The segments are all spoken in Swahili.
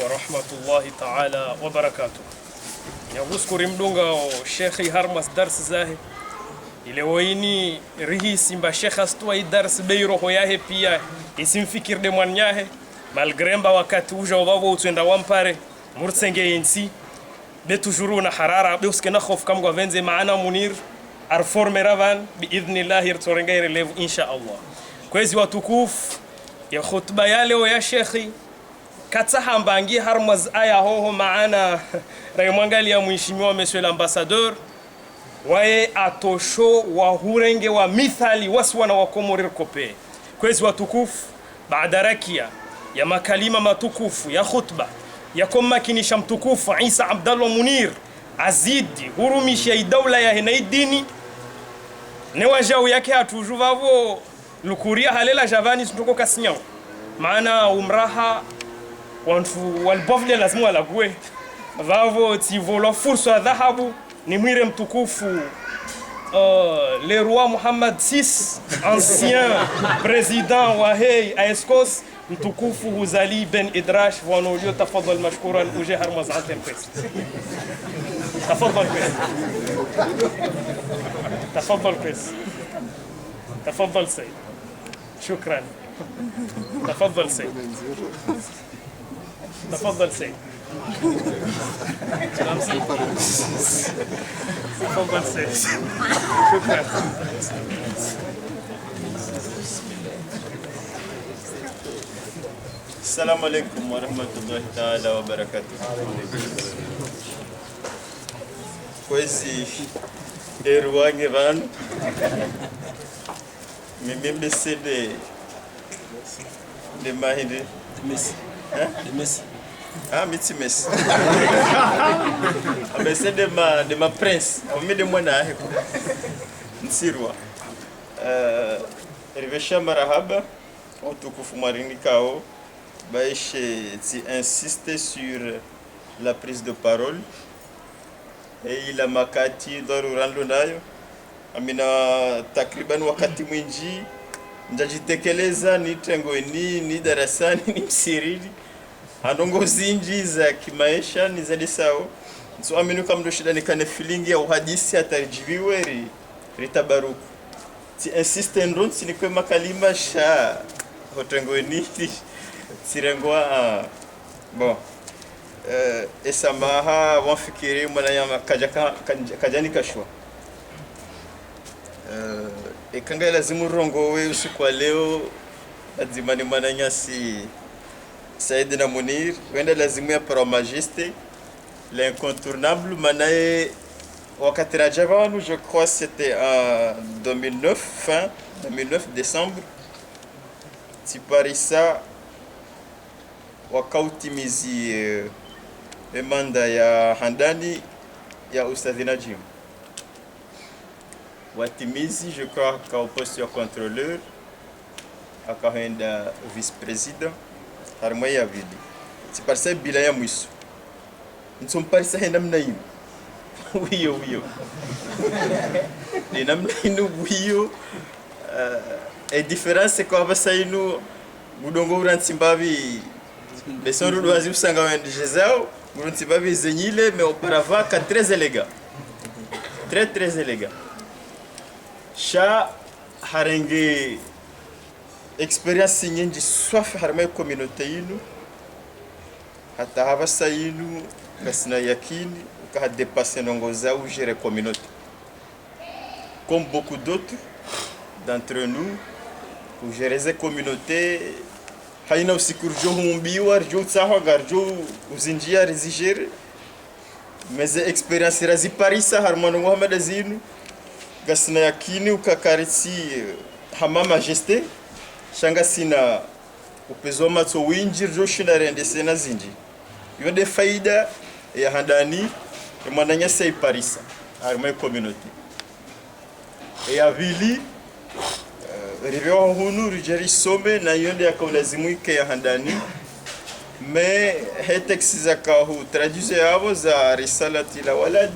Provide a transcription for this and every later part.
ورحمة الله تعالى وبركاته. نذكر مدونغا شيخي هرمس درس زاهي ile waini rihisi mba shekha stua i dars beiro hoyahe pia isimfikir de mwanyahe malgré mba wakati uja wavo utwenda wampare murtsenge yensi be toujours na harara be uskena khof kam go venze maana munir arforme ravan bi idhnillah irtorenga relevu insha Allah. Kwezi watukufu ya khutba ya leo ya shekhi katsaha mbangi harmaz aya hoho maana raimwangalia mheshimiwa monsieur l'ambassadeur wae atosho wa hurenge wa mithali waswana wa komorir kope. Kwezi watukufu baada rakia ya makalima matukufu ya khutba ya komakinisha mtukufu Isa Abdallah Munir azidi hurumisha idawla ya henaidini ne wajau yake atujuvavo lukuria halela javani tuko kasinyao maana umraha wantu walbovle lazima walague vavo tivolo fursa dhahabu ni mwire mtukufu le roi Mohammed VI ancien président wa hey AESCOS mtukufu Huzali Ben Idrash wanolio tafadhal mashkuran uje harmaz antem pes tafadhal pes tafadhal pes تفضل سيد شكرا تفضل سيد تفضل سيد تفضل سيد شكرا السلام عليكم ورحمة الله تعالى وبركاته. Kwezi erwange van mimi sede de mahide Messi de Messi miti Messi abese de ma prince omi de mwana heko nsirwa rivesha marahaba utukufu marini kao baishe ti insiste sur la prise de parole et il a makati darurando nayo amina takriban wakati mwingi njajitekeleza ni tengoni ni darasani ni msiriri anongo zinji za kimaisha ni za lisao so aminu kamdo shida ni kane feeling ya uhadisi atarijibiwe ritabaruku ti insiste ndon si ni kwa makalima sha hotengoni sirengwa bon esamaha wanfikiri mwana ya kajani kashwa ekanga lazimu rongowe usiku wa leo azimani mananyasi Saïd Munir wenda lazimu ya para majesté l'incontournable manaye wakati rajabanu je crois c'était en 2009 fin 2009 décembre tiparisa wakautimizi demanda ya handani ya Ustadhi Najim watimizi je crois qu'au poste de contrôleur akaenda vice-président harmai ya vili si parsa bila ya mwiso nsom parsa henda mnaim wiyo ni namna inu wiyo e différence kwa basainu mudongo urantimbavi besoin de wazi usanga wende jezao urantimbavi zenyile mais auparavant ka très élégant très élégant sha harenge experience nyingi swafi harma communauté yinu hata habasa yinu kasina yakini ka dépasser nongoza ou gérer communauté comme beaucoup d'autres d'entre nous pour gérer ces communautés haina usikurjo humbiwa rjo tsaho garjo uzinjia rezigere mais experience razi parisa harma no Mohamed azinu gasina yakini ukakarisi hama majesté shanga sina upezo matso winji joshina rende sena zinji yode faida ya handani e mwananya sei parisa arme communauté e avili rivyo hunu rijeri some na yonde ya kaulazimu ike ya handani me hetex zakahu traduce yabo za risalati la walad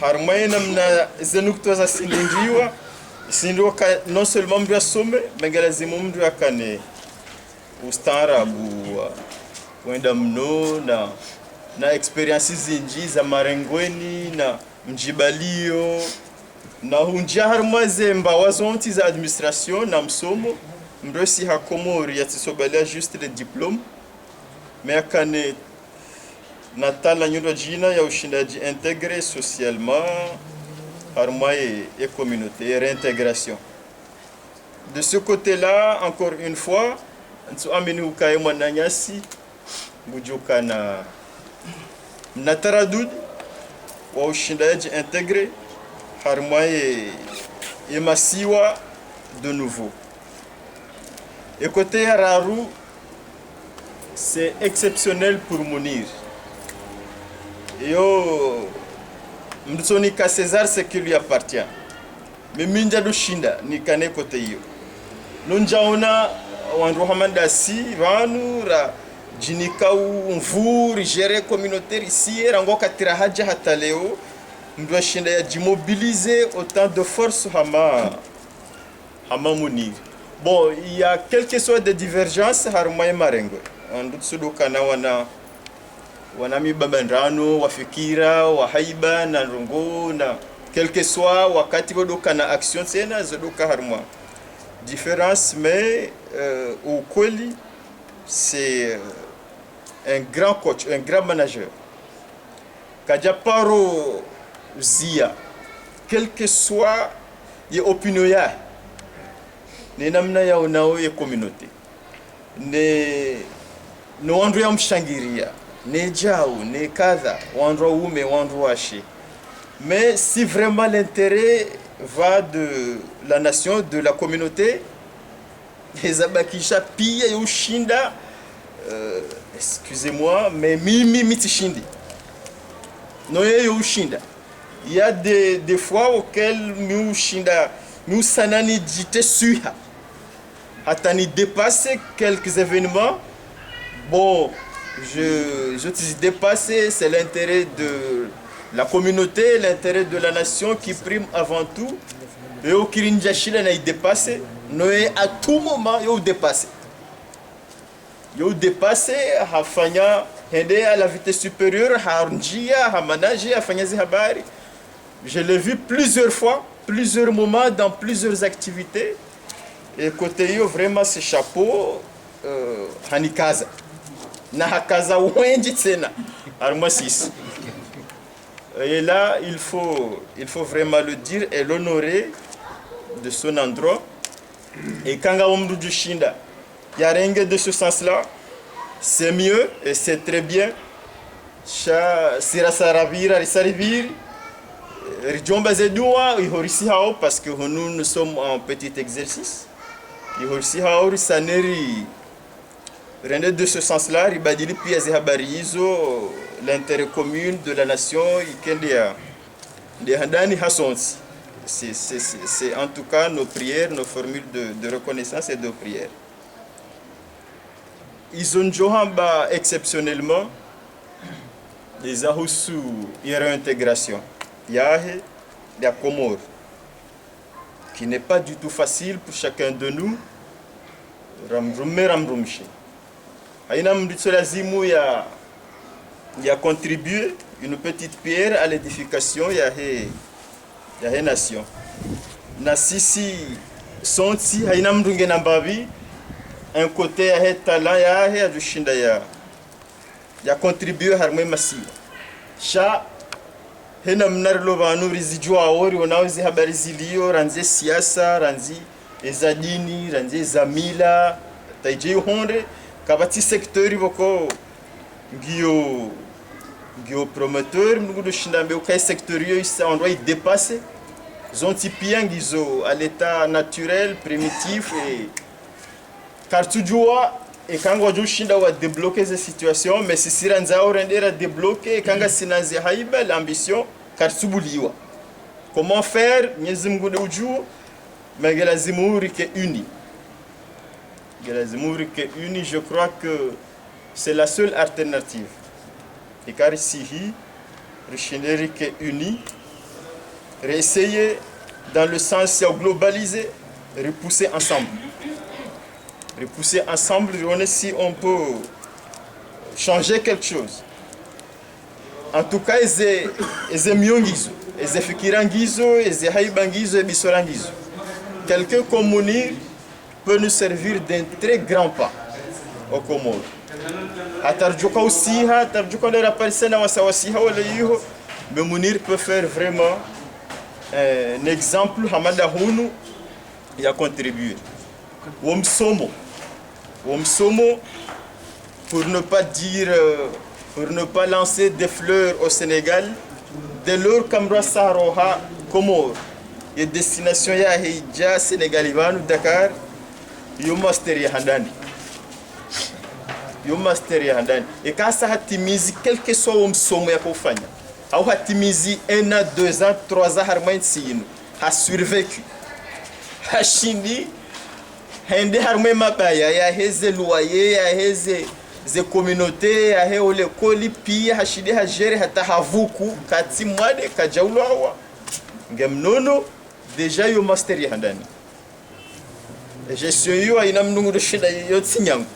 harmaina mna zenukto za sindinjiwa sindo non seulement mdu asome mais lazima mdu akane ustaarabu wenda mno na experience zinji za marengweni na mjibalio na hunjia harmaze mbawa zonti za administration na msomo mdosi hakomori yatisobalia juste le diplôme meakane natala nyundo jina ya ushindaji intégré socialement harma et communauté et réintégration. De ce côté-là, encore une fois, nous avons ukaye mwananyasi bujuka na taradud wa ushindaji intégré harma et masiwa de nouveau. Et côté Raru, c'est exceptionnel pour Mounir. Yo mtsonika César ce qui lui appartient. Mais minja do shinda ni kane côté yo. Nunjaona wanrohamanda si vanu ra jinika mvuri gérer communautaire ici rangoka tirahaja hata leo mdwa shinda ya jimobiliser autant de force hama Mounir. Bon, il y a quelques sortes de divergences harumai marengo. Ndutsuduka wanami babandrano wafikira wahaiba na rongo na quelque soit wakati bodoka na action tena zodoka haruma différence mais au kweli c'est un grand coach, un grand manager kajaparo zia quel que soit ye opinion ya ni namna ya unao ye communauté ne no wandu ya mshangiria ne jao ne kadha wandu ume wandu washe. Mais si vraiment l'intérêt va de la nation, de la communauté, les abakisha pia yushinda excusez-moi mais mimi mitishindi no yushinda. Il y a des fois auxquelles nous shinda nous sanani jite suha hatani dépasser quelques événements. Bon, je te dépasser, c'est l'intérêt de la communauté, l'intérêt de la nation qui prime avant tout. Et au Kirinjashila n'a dépassé, mais à tout moment il dépassé. Il dépassé, hafanya hende à la vitesse supérieure, harnjia, hamanaji, hafanyazi habari. Je l'ai vu plusieurs fois, plusieurs moments dans plusieurs activités. Et côté yo vraiment ce chapeau hanikaza. Na hakaza wenji tena. Arma 6. Et là, il faut vraiment le dire et l'honorer de son endroit. Et quand on du Shinda, il y a rien de ce sens-là, c'est mieux et c'est très bien. Sirasaravira, Risarivir, Rijomba Zedua, Ihorisi Hao, parce que nous sommes en petit exercice. Ihorisi Hao, Risaneri, rien de ce sens-là, Ribadili Piazé Habarizo, l'intérêt commun de la nation, c'est en tout cas nos prières, nos formules de reconnaissance et de prières. Ils ont joué exceptionnellement des Ahusu et réintégration. Yahe, la Comore, qui n'est pas du tout facile pour chacun de nous. Ramrumshi. Aïnam Ditsolazimu ya contribué une petite pierre à l'édification de la nation. Nasisi sonti hainam dunge nambavi un côté a talent ya du shinda ya contribué harmé masi. Sha hena mnarlo vanu rizijua ori wanawezi habari zilio ranze siasa ranzi ezadini ranze zamila taije honde kabati secteur boko Gio promoteur, nous de Chinambe au cas sectoriel, on doit y dépasser. Zontipiang à l'état naturel, primitif et car tu joues et quand on joue Chinda va débloquer ces situations, mais si Siranza a débloqué, quand on s'inanze haïba l'ambition, car tu bouliwa. Comment faire? Nyezimgu de Uju, mais Gelazimouri qui est uni. Gelazimouri qui est uni, je crois que c'est la seule alternative. Et car ici, le qui est uni, réessayer dans le sens globalisé, repousser ensemble. Repousser ensemble, si on peut changer quelque chose. En tout cas, eze miongizo, eze fikirangizo, eze haibangizo, ebisorangizo. Quelqu'un comme Mounir peut nous servir d'un très grand pas au Comores. Atarjuka usiha, atarjuka le raparisena wasawasiha wale yiho, mais Mounir peut faire vraiment un exemple Hamada Hunu y a contribué. Womsomo, pour ne pas dire, pour ne pas lancer des fleurs au Sénégal, de leur Kamra Saroha Comores et destination ya hija Sénégal Ivanu Dakar, yo master ya handani. Yo master ya handani. Et quand ça hatimizi, quel que soit womsomo ya kufanya, au hatimizi 1 an, 2 ans, 3 ans harmain sino, ha survécu. Hashindi hende harmwe mabaya ya heze loyer ya heze ze communauté ya he ole koli pia hashidi hajere hata havuku kati mwade kajaulu hawa ngemnono deja yo master ya handani gestion yo ina mnungu shida yo tsinyangu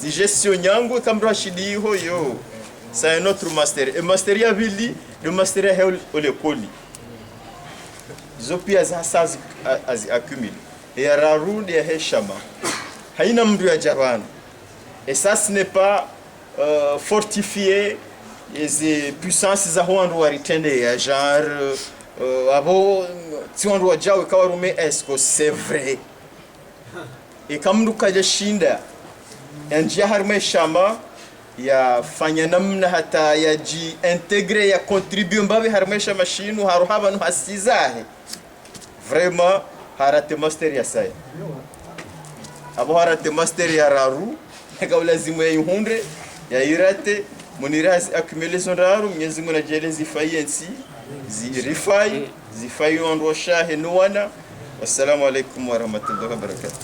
di gestion nyangu kamro hashidi ho yo c'est un autre master et master ya vili le master ya he ole koli zopia za sazi accumule et rarou de heshama haina mdu ya javano et ça ce n'est pas fortifié les puissances za hondo waritende ya genre abo tiondo wajawe kawarume esko c'est vrai et kamdu kaja shinda njia harme shama ya fanya namna hata ya ji intégrer ya contribuer mbabe harme shama shinu haruhaba no hasizahe vraiment harate master ya saya abo harate master ya raru eka ulazimu ya ihundre ya irate munirazi accumulation raru Mwenyezi Mungu najele zifai ensi zirifai zifai ondosha henuana. Wassalamu alaikum warahmatullahi wabarakatuh.